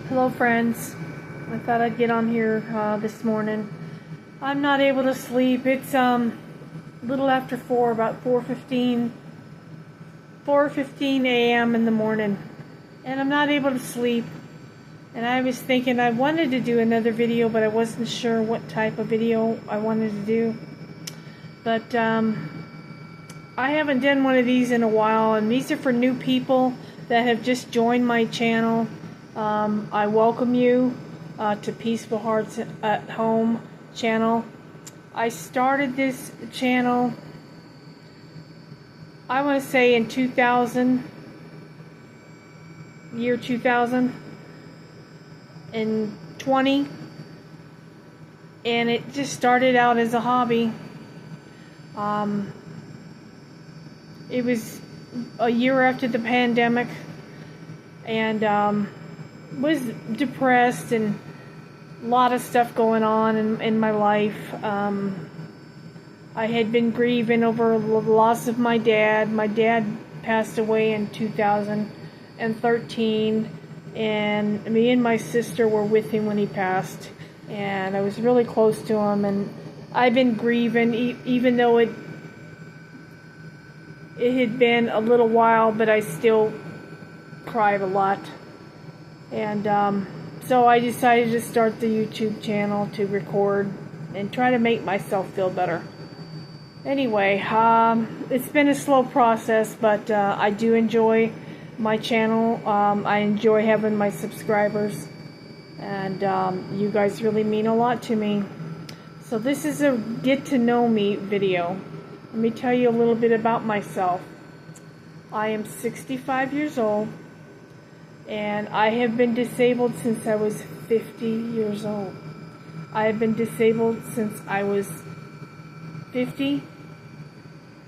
Hello friends, I thought I'd get on here this morning. I'm not able to sleep. It's a little after 4, about 4:15 a.m. in the morning, and I'm not able to sleep. And I was thinking I wanted to do another video, but I wasn't sure what type of video I wanted to do. But I haven't done one of these in a while, and these are for new people that have just joined my channel. I welcome you to Peaceful Hearts at Home channel. I started this channel, I want to say in 2000, year 2020, and it just started out as a hobby. It was a year after the pandemic, and was depressed and a lot of stuff going on in my life. I had been grieving over the loss of my dad. My dad passed away in 2013, and me and my sister were with him when he passed, and I was really close to him, and I've been grieving even though it had been a little while, but I still cried a lot. And so I decided to start the YouTube channel to record and try to make myself feel better. Anyway, it's been a slow process, but I do enjoy my channel. I enjoy having my subscribers, and you guys really mean a lot to me. So this is a get to know me video. Let me tell you a little bit about myself. I am 65 years old, and I have been disabled since I was 50 years old. I have been disabled since I was 50.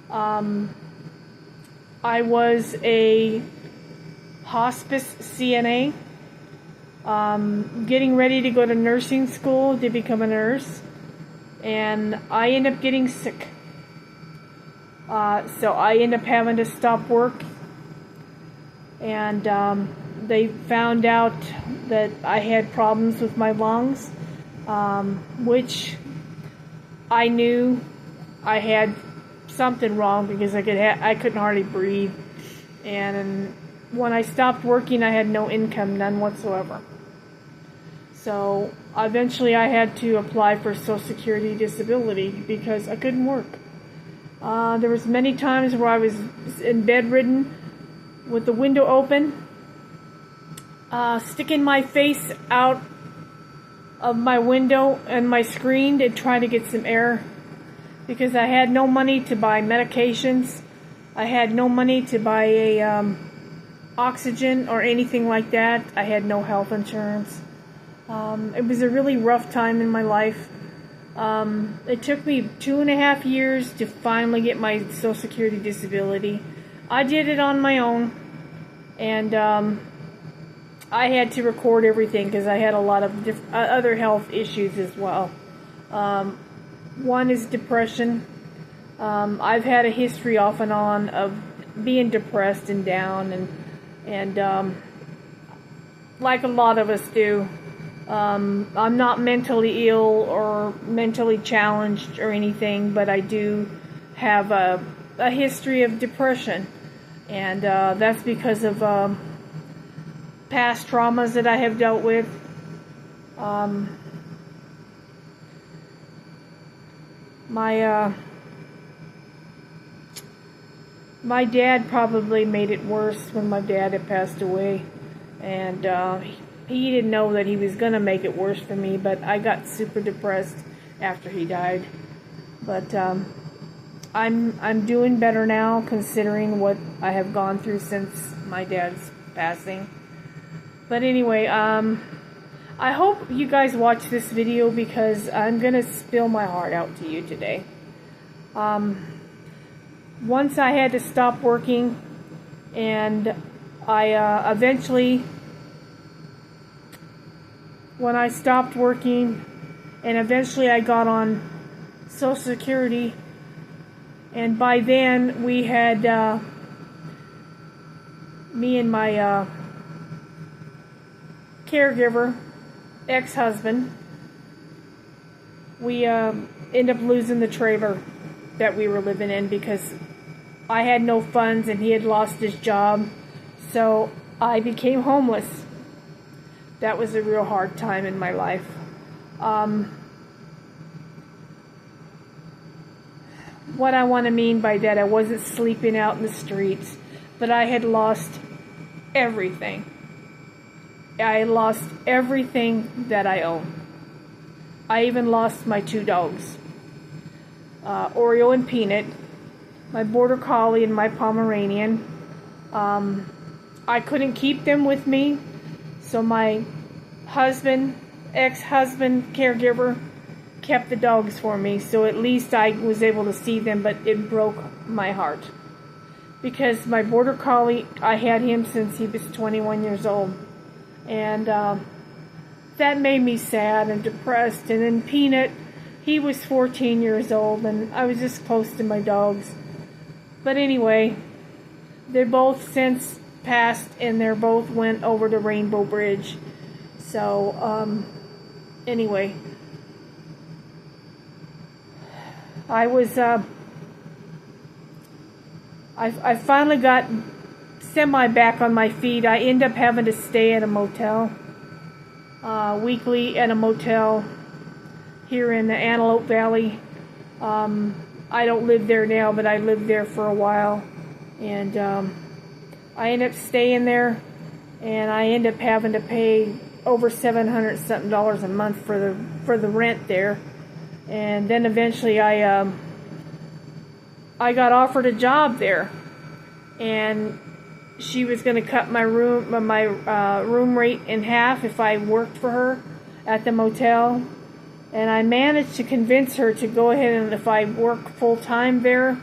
I was a hospice CNA, getting ready to go to nursing school to become a nurse, and I ended up getting sick. So I ended up having to stop work, and they found out that I had problems with my lungs, which I knew I had something wrong because I couldn't hardly breathe. And when I stopped working, I had no income, none whatsoever. So eventually I had to apply for Social Security disability because I couldn't work. There was many times where I was in bedridden with the window open, sticking my face out of my window and my screen to try to get some air, because I had no money to buy medications. I had no money to buy a oxygen or anything like that. I had no health insurance. It was a really rough time in my life. It took me 2.5 years to finally get my Social Security disability. I did it on my own, and I had to record everything because I had a lot of other health issues as well. One is depression. I've had a history off and on of being depressed and down, and like a lot of us do. I'm not mentally ill or mentally challenged or anything, but I do have a history of depression, and that's because of past traumas that I have dealt with. My dad probably made it worse when my dad had passed away, and he didn't know that he was gonna make it worse for me, but I got super depressed after he died. But I'm doing better now, considering what I have gone through since my dad's passing. But anyway, I hope you guys watch this video because I'm gonna spill my heart out to you today. Once I had to stop working, and I eventually, when I stopped working, and eventually I got on Social Security, and by then we had me and my caregiver, ex-husband, we ended up losing the trailer that we were living in because I had no funds and he had lost his job. So I became homeless. That was a real hard time in my life. What I want to mean by that, I wasn't sleeping out in the streets, but I had lost everything. I lost everything that I own. I even lost my 2 dogs, Oreo and Peanut, my Border Collie and my Pomeranian. I couldn't keep them with me, so my husband, ex-husband, caregiver, kept the dogs for me, so at least I was able to see them, but it broke my heart. Because my Border Collie, I had him since he was 21 years old. And that made me sad and depressed. And then Peanut, he was 14 years old, and I was just close to my dogs. But anyway, they're both since passed, and they're both went over the Rainbow Bridge. So, anyway, I was, I finally got semi back on my feet. I ended up having to stay at a motel, weekly at a motel here in the Antelope Valley. I don't live there now, but I lived there for a while, and I ended up staying there, and I ended up having to pay over $700 something a month for the rent there. And then eventually I got offered a job there, and she was going to cut my room rate in half if I worked for her at the motel. And I managed to convince her to go ahead, and if I work full-time there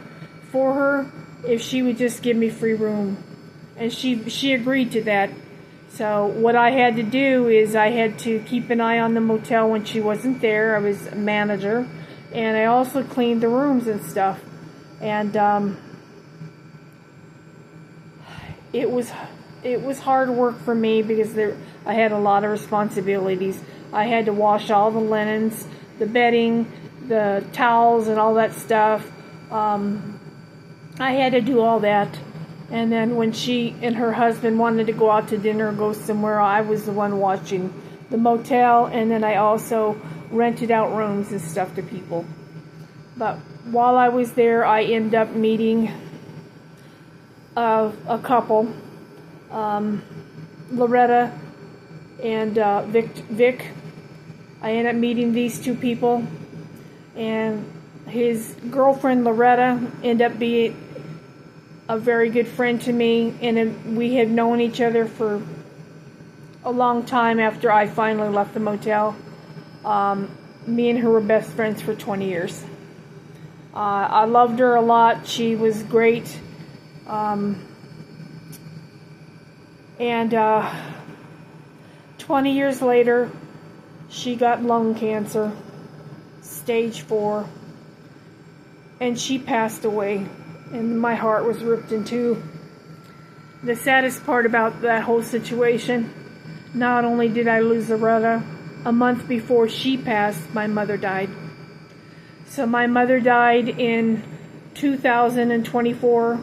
for her, if she would just give me free room. And she agreed to that. So what I had to do is I had to keep an eye on the motel when she wasn't there. I was a manager, and I also cleaned the rooms and stuff. And it was hard work for me because I had a lot of responsibilities. I had to wash all the linens, the bedding, the towels, and all that stuff. I had to do all that. And then when she and her husband wanted to go out to dinner or go somewhere, I was the one watching the motel, and then I also rented out rooms and stuff to people. But while I was there, I ended up meeting a couple, Loretta and Vic. I ended up meeting these 2 people, and his girlfriend Loretta ended up being a very good friend to me, and we had known each other for a long time after I finally left the motel. Me and her were best friends for 20 years. I loved her a lot. She was great. And 20 years later, she got lung cancer, stage 4, and she passed away. And my heart was ripped in two. The saddest part about that whole situation, not only did I lose Loretta, a month before she passed, my mother died. So my mother died in 2024,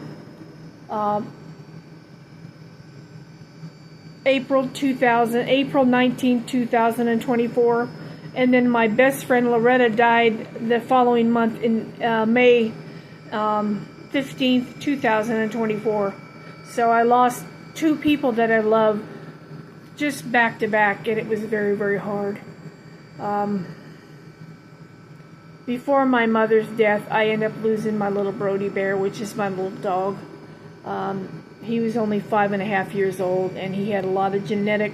April 19, 2024. And then my best friend Loretta died the following month in May 15th, 2024. So I lost 2 people that I love just back to back, and it was very, very hard. Before my mother's death, I ended up losing my little Brody Bear, which is my little dog. He was only 5.5 years old, and he had a lot of genetic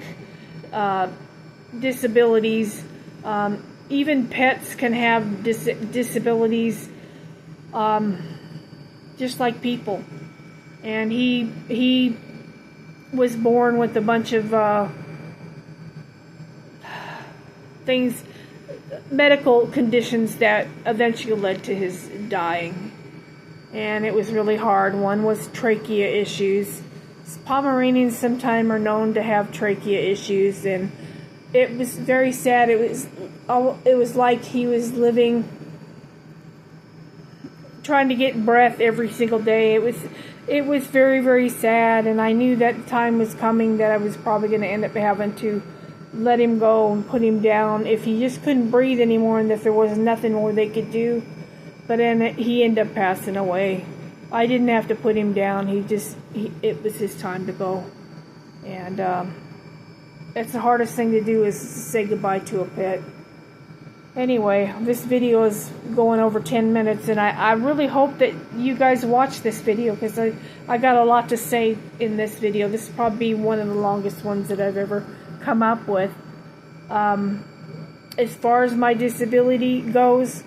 disabilities. Even pets can have disabilities, just like people. And he was born with a bunch of things, medical conditions that eventually led to his dying. And it was really hard. One was trachea issues. Pomeranians sometimes are known to have trachea issues, and it was very sad. It was like he was living, trying to get breath every single day. It was very, very sad, and I knew that time was coming that I was probably going to end up having to let him go and put him down if he just couldn't breathe anymore and if there was nothing more they could do. But then he ended up passing away. I didn't have to put him down. It was his time to go. And that's the hardest thing to do, is to say goodbye to a pet. Anyway, this video is going over 10 minutes, and I really hope that you guys watch this video, because I got a lot to say in this video. This will probably be one of the longest ones that I've ever come up with. As far as my disability goes,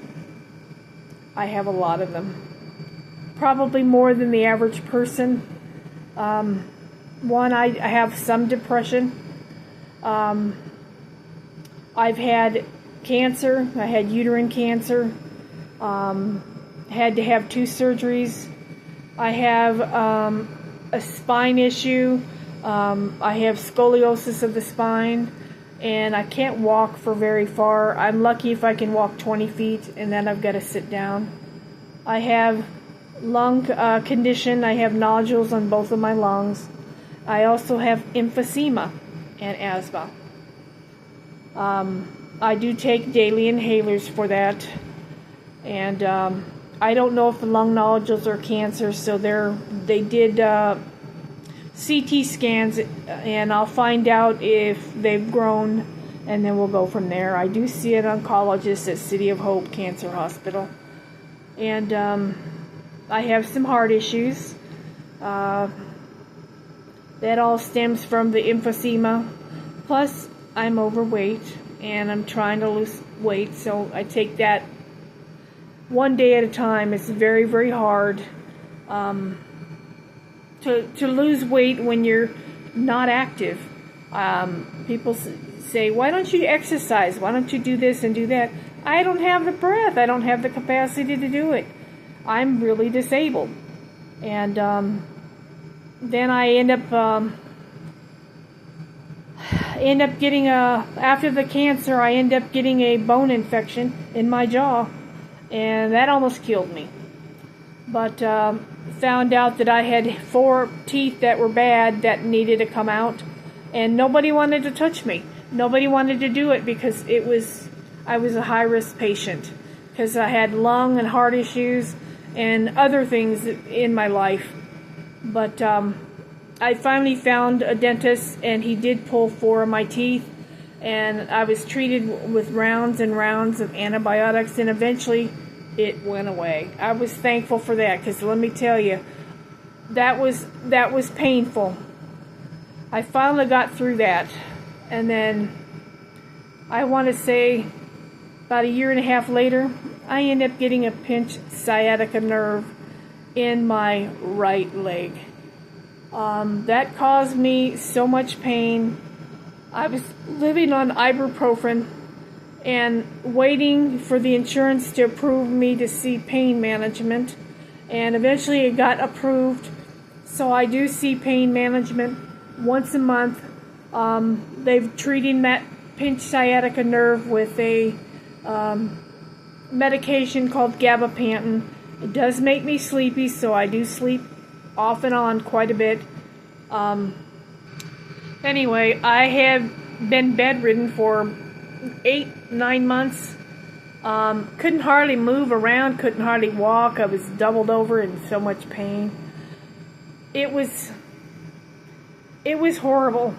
I have a lot of them. Probably more than the average person. One, I have some depression. I've had cancer. I had uterine cancer. Had to have 2 surgeries. I have a spine issue. I have scoliosis of the spine, and I can't walk for very far. I'm lucky if I can walk 20 feet, and then I've got to sit down. I have lung condition. I have nodules on both of my lungs. I also have emphysema and asthma. I do take daily inhalers for that, and I don't know if the lung nodules are cancer, so they did CT scans, and I'll find out if they've grown, and then we'll go from there. I do see an oncologist at City of Hope Cancer Hospital, and I have some heart issues. That all stems from the emphysema. Plus, I'm overweight, and I'm trying to lose weight, so I take that one day at a time. It's very, very hard to lose weight when you're not active. People say, why don't you exercise? Why don't you do this and do that? I don't have the breath. I don't have the capacity to do it. I'm really disabled. And then I end up getting after the cancer, I end up getting a bone infection in my jaw, and that almost killed me. But found out that I had 4 teeth that were bad that needed to come out, and nobody wanted to touch me. Nobody wanted to do it because I was a high-risk patient, because I had lung and heart issues and other things in my life. But I finally found a dentist, and he did pull 4 of my teeth, and I was treated with rounds and rounds of antibiotics, and eventually it went away. I was thankful for that, because let me tell you, that was painful. I finally got through that, and then I want to say about 1.5 years later, I ended up getting a pinched sciatica nerve in my right leg. That caused me so much pain. I was living on ibuprofen and waiting for the insurance to approve me to see pain management, and eventually it got approved. So I do see pain management once a month. They've treated that pinched sciatica nerve with a medication called gabapentin. It does make me sleepy, so I do sleep off and on quite a bit. Anyway, I have been bedridden for 8-9 months. Couldn't hardly move around, couldn't hardly walk. I was doubled over in so much pain. It was horrible.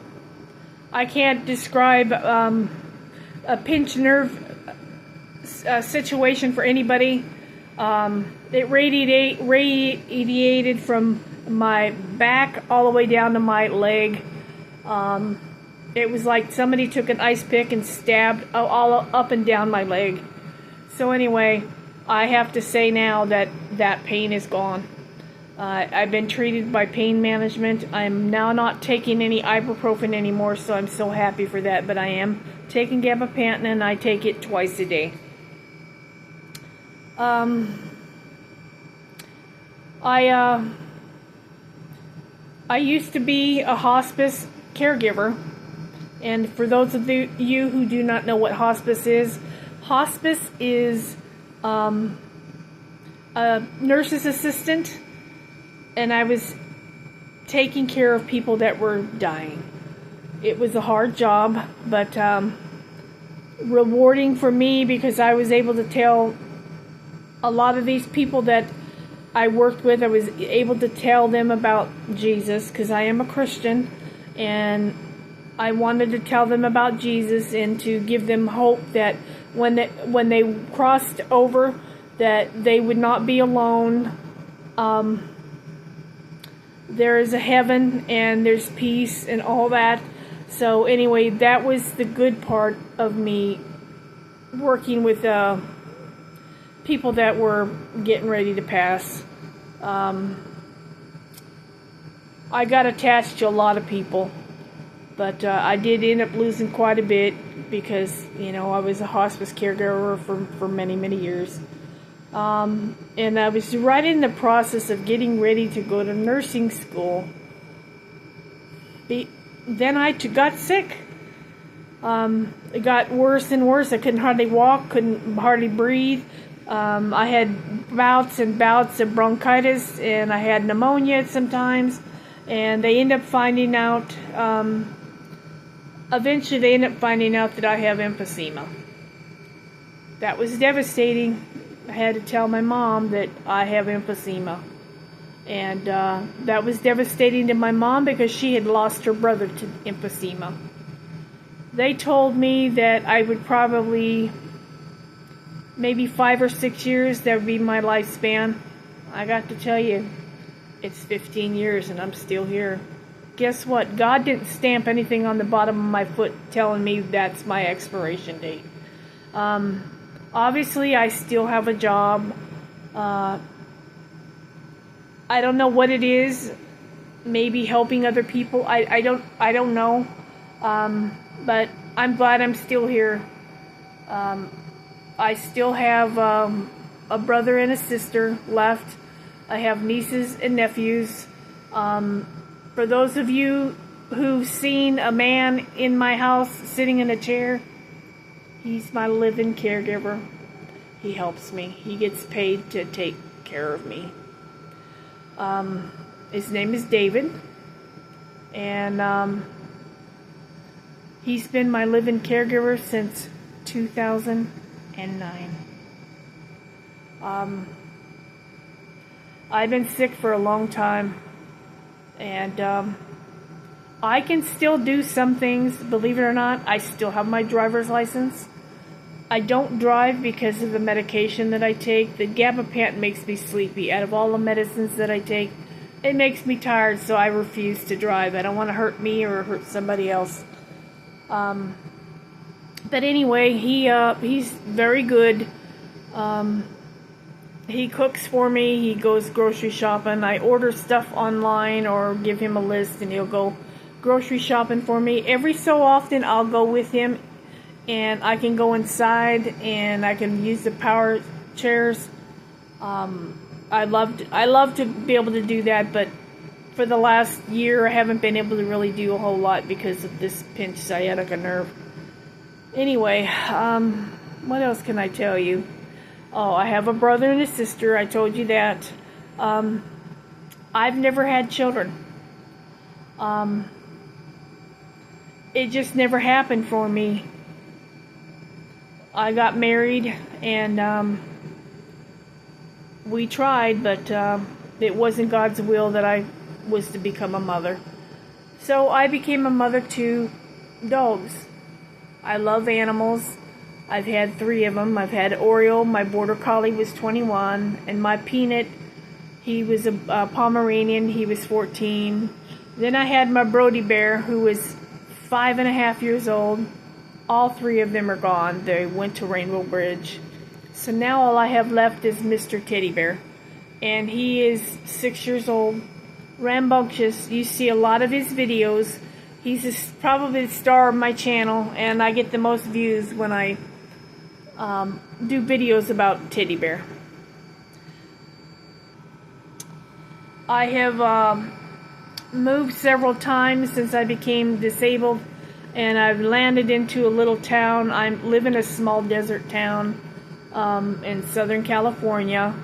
I can't describe a pinched nerve situation for anybody. It radiated from my back all the way down to my leg. It was like somebody took an ice pick and stabbed all up and down my leg. So anyway, I have to say now that that pain is gone. I've been treated by pain management. I'm now not taking any ibuprofen anymore, so I'm so happy for that. But I am taking gabapentin, and I take it twice a day. I used to be a hospice caregiver, And for those of you who do not know what hospice is a nurse's assistant, and I was taking care of people that were dying. It was a hard job, but rewarding for me, because I was able to tell a lot of these people that I worked with, I was able to tell them about Jesus, because I am a Christian, and I wanted to tell them about Jesus and to give them hope that when they crossed over, that they would not be alone. There is a heaven and there's peace and all that. So anyway, that was the good part of me working with people that were getting ready to pass. I got attached to a lot of people, but I did end up losing quite a bit because, you know, I was a hospice caregiver for many, many years. And I was right in the process of getting ready to go to nursing school. Then I got sick. It got worse and worse. I couldn't hardly walk, couldn't hardly breathe. I had bouts and bouts of bronchitis, and I had pneumonia sometimes. And they end up finding out, eventually they end up finding out that I have emphysema. That was devastating. I had to tell my mom that I have emphysema. And that was devastating to my mom because she had lost her brother to emphysema. They told me that I would probably, maybe 5 or 6 years, that would be my lifespan. I got to tell you, it's 15 years and I'm still here. Guess what? God didn't stamp anything on the bottom of my foot telling me that's my expiration date. Obviously, I still have a job. I don't know what it is. Maybe helping other people. I don't know. But I'm glad I'm still here. I still have a brother and a sister left. I have nieces and nephews. For those of you who've seen a man in my house sitting in a chair, he's my living caregiver. He helps me. He gets paid to take care of me. His name is David. And he's been my living caregiver since 2009. I've been sick for a long time. And I can still do some things, believe it or not. I still have my driver's license. I don't drive because of the medication that I take. The gabapentin makes me sleepy. Out of all the medicines that I take, it makes me tired, so I refuse to drive. I don't want to hurt me or hurt somebody else. But anyway, he's very good. He cooks for me. He goes grocery shopping. I order stuff online or give him a list and he'll go grocery shopping for me. Every so often I'll go with him and I can go inside and I can use the power chairs. I love to be able to do that, but for the last year I haven't been able to really do a whole lot because of this pinched sciatica nerve. Anyway, what else can I tell you? Oh, I have a brother and a sister. I told you that. I've never had children. It just never happened for me. I got married and we tried, but it wasn't God's will that I was to become a mother. So I became a mother to dogs. I love animals. I've had 3 of them. I've had Oreo, my border collie was 21, and my Peanut, he was a Pomeranian, he was 14. Then I had my Brody Bear, who was 5.5 years old. All 3 of them are gone. They went to Rainbow Bridge. So now all I have left is Mr. Teddy Bear. And he is 6 years old, rambunctious. You see a lot of his videos. He's probably the star of my channel, and I get the most views when I do videos about Teddy Bear. I have moved several times since I became disabled. and I've landed into a little town. I live in a small desert town in Southern California,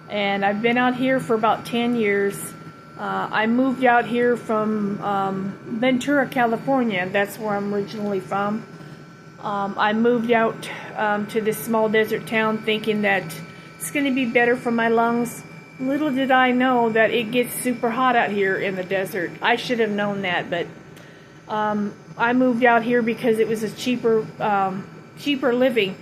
and I've been out here for about 10 years. I moved out here from Ventura, California. That's where I'm originally from. I moved out to this small desert town thinking that it's going to be better for my lungs. Little did I know that it gets super hot out here in the desert. I should have known that, but I moved out here because it was a cheaper living.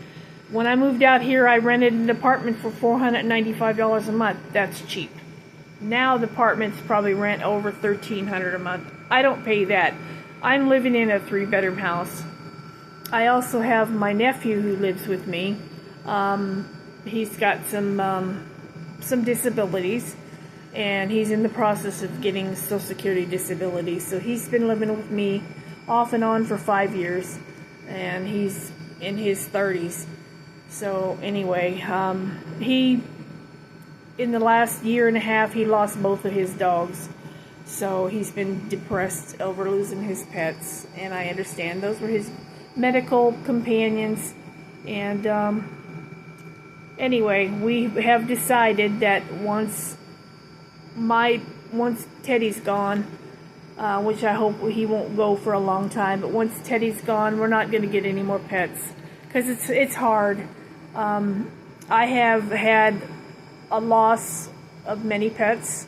When I moved out here, I rented an apartment for $495 a month. That's cheap. Now the apartments probably rent over $1,300 a month. I don't pay that. I'm living in a 3-bedroom house. I also have my nephew who lives with me. He's got some disabilities, and he's in the process of getting Social Security disability. So he's been living with me off and on for 5 years, and he's in his 30s. So anyway, in the last year and a half, he lost both of his dogs. So he's been depressed over losing his pets, and I understand those were his medical companions. And anyway, we have decided that once Teddy's gone, which I hope he won't go for a long time, but once Teddy's gone, we're not going to get any more pets because it's hard. I have had a loss of many pets.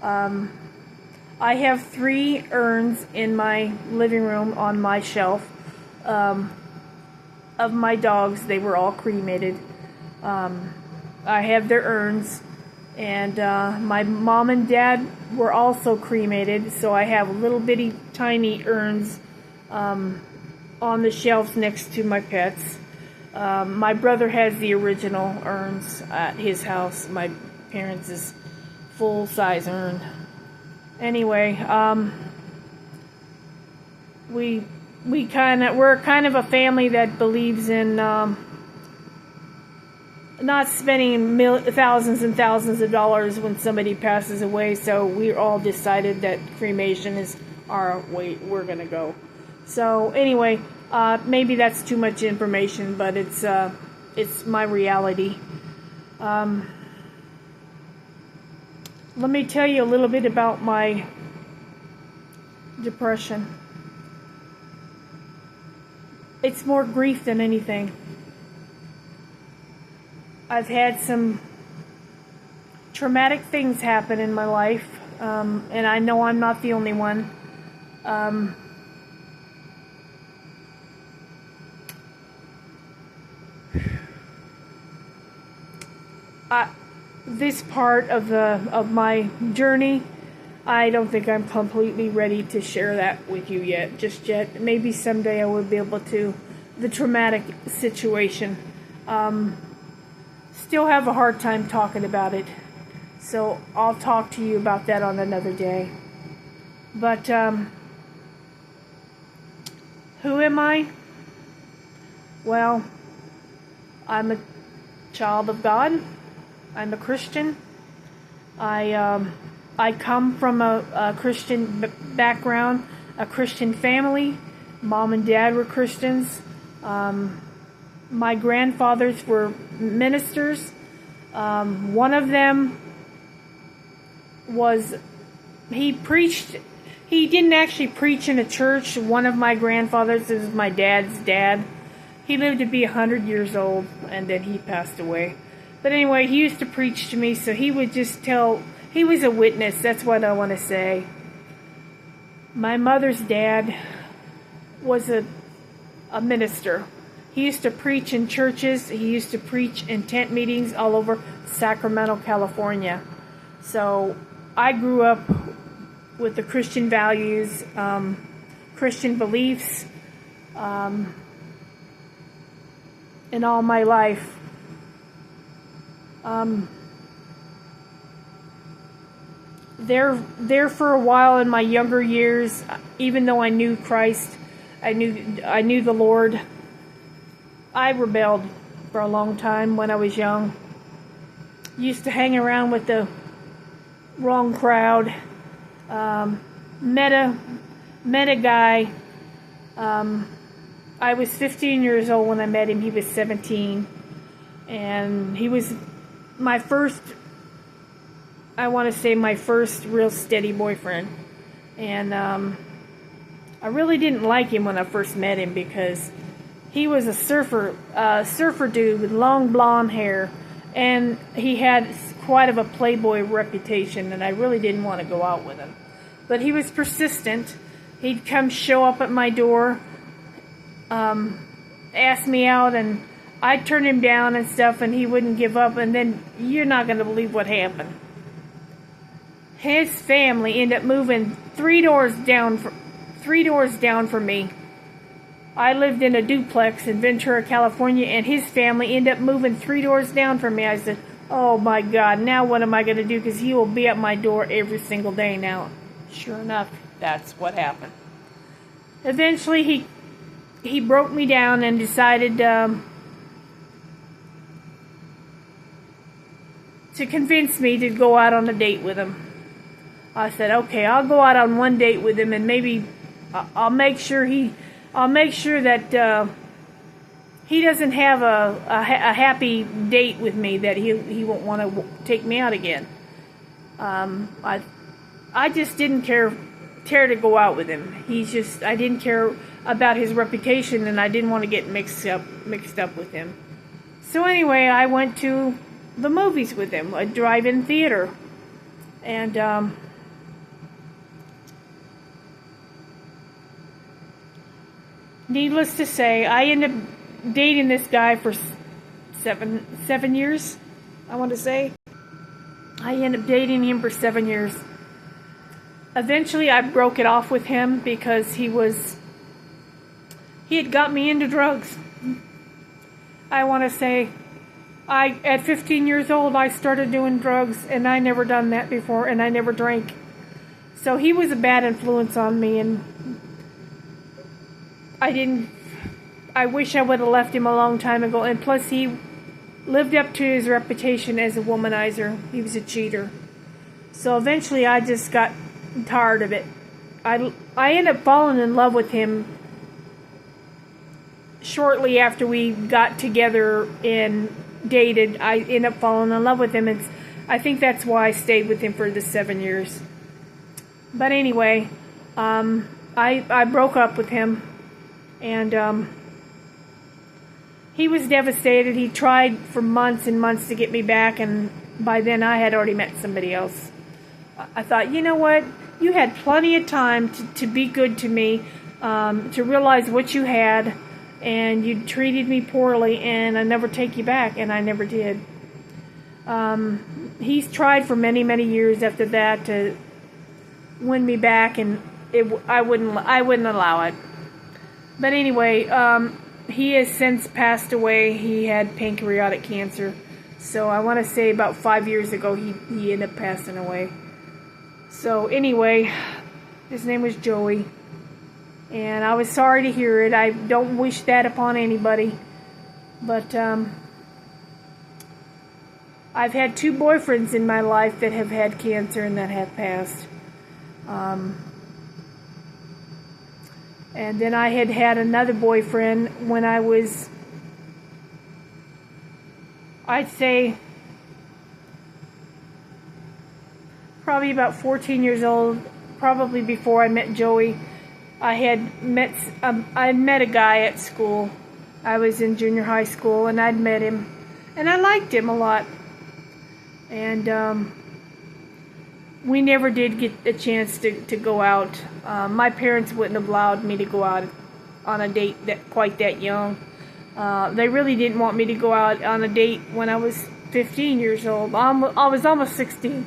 I have 3 urns in my living room on my shelf of my dogs. They were all cremated. I have their urns, and my mom and dad were also cremated, so I have little bitty tiny urns on the shelves next to my pets. My brother has the original urns at his house, my parents' full-size urn. Anyway, we're kind of a family that believes in not spending thousands and thousands of dollars when somebody passes away, so we all decided that cremation is our way we're gonna go. So anyway, maybe that's too much information, but it's my reality. Let me tell you a little bit about my depression. It's more grief than anything. I've had some traumatic things happen in my life, and I know I'm not the only one. This part of my journey, I don't think I'm completely ready to share that with you just yet. Maybe someday I will be able to. The traumatic situation. Still have a hard time talking about it, so I'll talk to you about that on another day. But who am I? Well, I'm a child of God. I'm a Christian. I come from a Christian background, a Christian family. Mom and Dad were Christians. My grandfathers were ministers. One of them he preached. He didn't actually preach in a church. One of my grandfathers is my dad's dad. He lived to be 100 years old, and then he passed away. But anyway, he used to preach to me, so he would just tell. He was a witness. That's what I want to say. My mother's dad was a minister. He used to preach in churches. He used to preach in tent meetings all over Sacramento, California. So I grew up with the Christian values, Christian beliefs, in all my life. There for a while in my younger years, even though I knew Christ, I knew the Lord, I rebelled for a long time when I was young. Used to hang around with the wrong crowd. Met a guy I was 15 years old when I met him. He was 17. And he was my first, I want to say my first real steady boyfriend. And I really didn't like him when I first met him because he was a surfer dude with long blonde hair. And he had quite of a playboy reputation, and I really didn't want to go out with him. But he was persistent. He'd come show up at my door, ask me out, and I'd turn him down and stuff, and he wouldn't give up. And then you're not going to believe what happened. His family ended up moving three doors down from me. I lived in a duplex in Ventura, California, and his family ended up moving 3 doors down from me. I said, oh my God, now what am I going to do? Because he will be at my door every single day now. Sure enough, that's what happened. Eventually, he broke me down and decided to convince me to go out on a date with him. I said, okay, I'll go out on one date with him, and maybe I'll make sure that he doesn't have a happy date with me, that he won't want to take me out again. I just didn't care to go out with him. I didn't care about his reputation, and I didn't want to get mixed up with him. So anyway, I went to the movies with him, a drive-in theater, and needless to say, I ended up dating this guy for seven years, I want to say. I ended up dating him for 7 years. Eventually, I broke it off with him because he had got me into drugs. I want to say, at 15 years old, I started doing drugs, and I never done that before, and I never drank. So he was a bad influence on me, and I wish I would have left him a long time ago. And plus, he lived up to his reputation as a womanizer. He was a cheater. So eventually, I just got tired of it. I ended up falling in love with him shortly after we got together and dated. I ended up falling in love with him, and I think that's why I stayed with him for the 7 years. But anyway, I broke up with him. And he was devastated. He tried for months and months to get me back, and by then I had already met somebody else. I thought, you know what? You had plenty of time to be good to me, to realize what you had, and you treated me poorly, and I never take you back, and I never did. He's tried for many, many years after that to win me back, and I wouldn't allow it. But anyway, he has since passed away. He had pancreatic cancer. So I want to say about 5 years ago, he ended up passing away. So anyway, his name was Joey. And I was sorry to hear it. I don't wish that upon anybody. But I've had 2 boyfriends in my life that have had cancer and that have passed. And then I had another boyfriend when I was, I'd say, probably about 14 years old, probably before I met Joey. I met a guy at school. I was in junior high school, and I'd met him, and I liked him a lot. And we never did get a chance to go out. My parents wouldn't have allowed me to go out on a date quite that young. They really didn't want me to go out on a date when I was 15 years old. I was almost 16.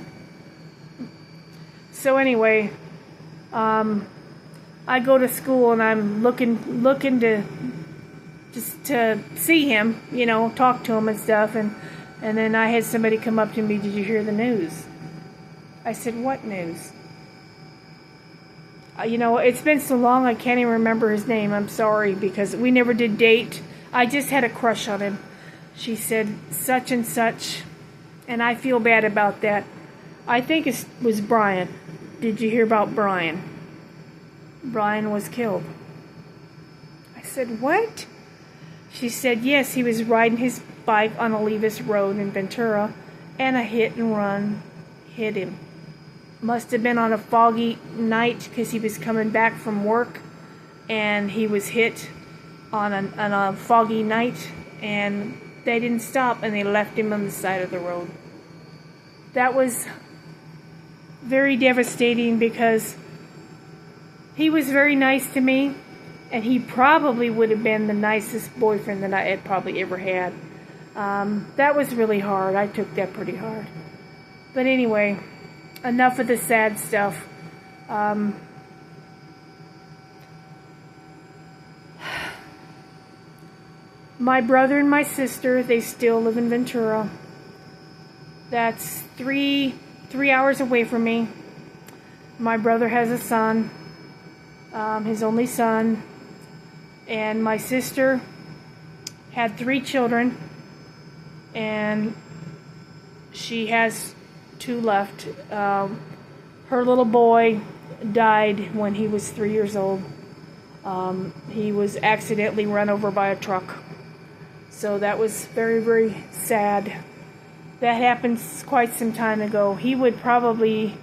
So anyway, I go to school and I'm looking to see him, talk to him and stuff. And then I had somebody come up to me, "Did you hear the news?" I said, "What news?" It's been so long I can't even remember his name. I'm sorry, because we never did date. I just had a crush on him. She said, "Such and such," and I feel bad about that. I think it was Brian. Did you hear about Brian? Brian was killed. said, what? She said, yes, he was riding his bike on Olivas Road in Ventura, and a hit and run hit him. Must have been on a foggy night because he was coming back from work, and he was hit on a foggy night, and they didn't stop, and they left him on the side of the road. That was very devastating because he was very nice to me, and he probably would have been the nicest boyfriend that I had probably ever had. That was really hard. I took that pretty hard. But anyway, enough of the sad stuff. My brother and my sister, they still live in Ventura. That's three hours away from me. My brother has a son, his only son, and my sister had 3 children, and she has 2 left. Her little boy died when he was 3 years old. He was accidentally run over by a truck. So that was very, very sad. That happened quite some time ago. He would probably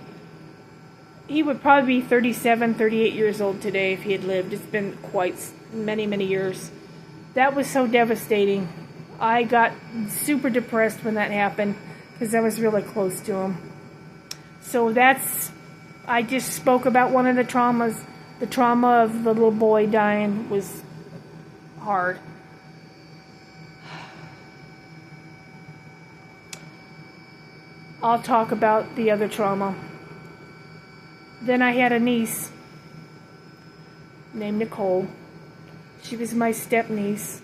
be 37, 38 years old today if he had lived. It's been quite many, many years. That was so devastating. I got super depressed when that happened because I was really close to him. So I just spoke about one of the traumas. The trauma of the little boy dying was hard. I'll talk about the other trauma. Then I had a niece named Nicole. She was my step niece,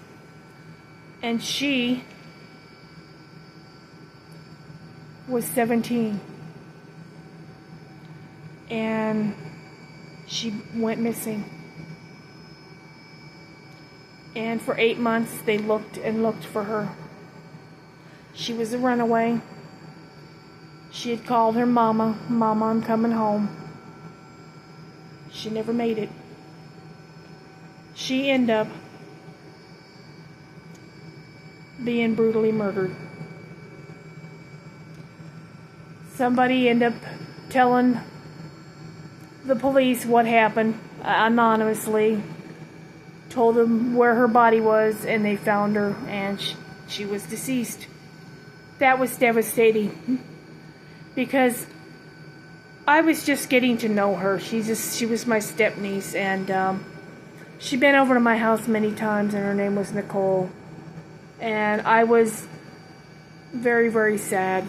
and she was 17, and she went missing. And for 8 months they looked and looked for her. She was a runaway. She had called her mama, "Mama, I'm coming home." She never made it. She ended up being brutally murdered. Somebody ended up telling the police what happened anonymously, told them where her body was, and they found her, and she was deceased. That was devastating because I was just getting to know her. She was my step niece, and she'd been over to my house many times, and her name was Nicole. And I was very, very sad.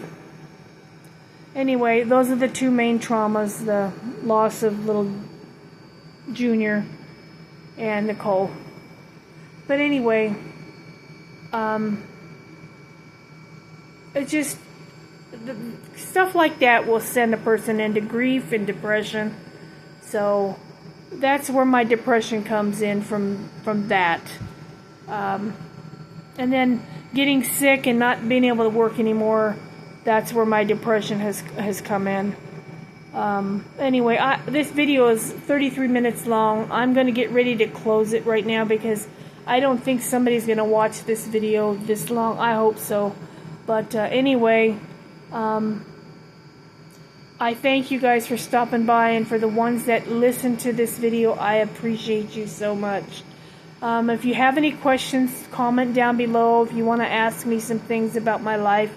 Anyway, those are the 2 main traumas: the loss of little Junior and Nicole. But anyway, it just, stuff like that will send a person into grief and depression. So that's where my depression comes in from that. And then getting sick and not being able to work anymore, that's where my depression has come in. Anyway, this video is 33 minutes long. I'm going to get ready to close it right now because I don't think somebody's going to watch this video this long. I hope so. But anyway, I thank you guys for stopping by, and for the ones that listen to this video, I appreciate you so much. If you have any questions, comment down below. If you want to ask me some things about my life,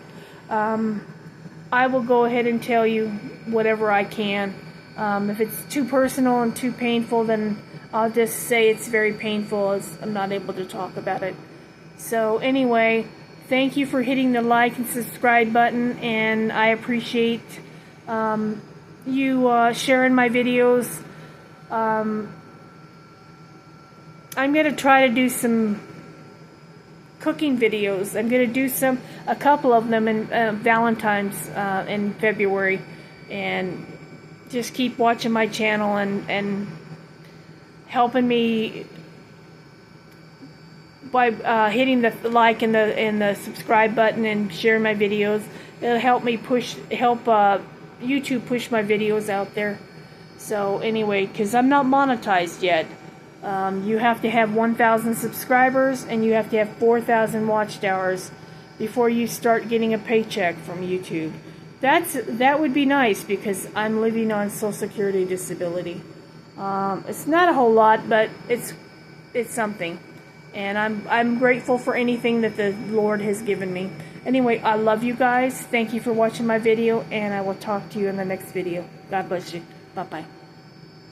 I will go ahead and tell you whatever I can. If it's too personal and too painful, then I'll just say it's very painful, as I'm not able to talk about it. So anyway, thank you for hitting the like and subscribe button, and I appreciate you sharing my videos. I'm going to try to do some cooking videos. I'm going to do a couple of them in Valentine's in February, and just keep watching my channel and helping me by hitting the like and the subscribe button and sharing my videos. It'll help me help YouTube push my videos out there. So anyway, because I'm not monetized yet. You have to have 1,000 subscribers and you have to have 4,000 watch hours before you start getting a paycheck from YouTube. That would be nice because I'm living on Social Security disability. It's not a whole lot, but it's something, and I'm grateful for anything that the Lord has given me. Anyway, I love you guys. Thank you for watching my video, and I will talk to you in the next video. God bless you. Bye bye.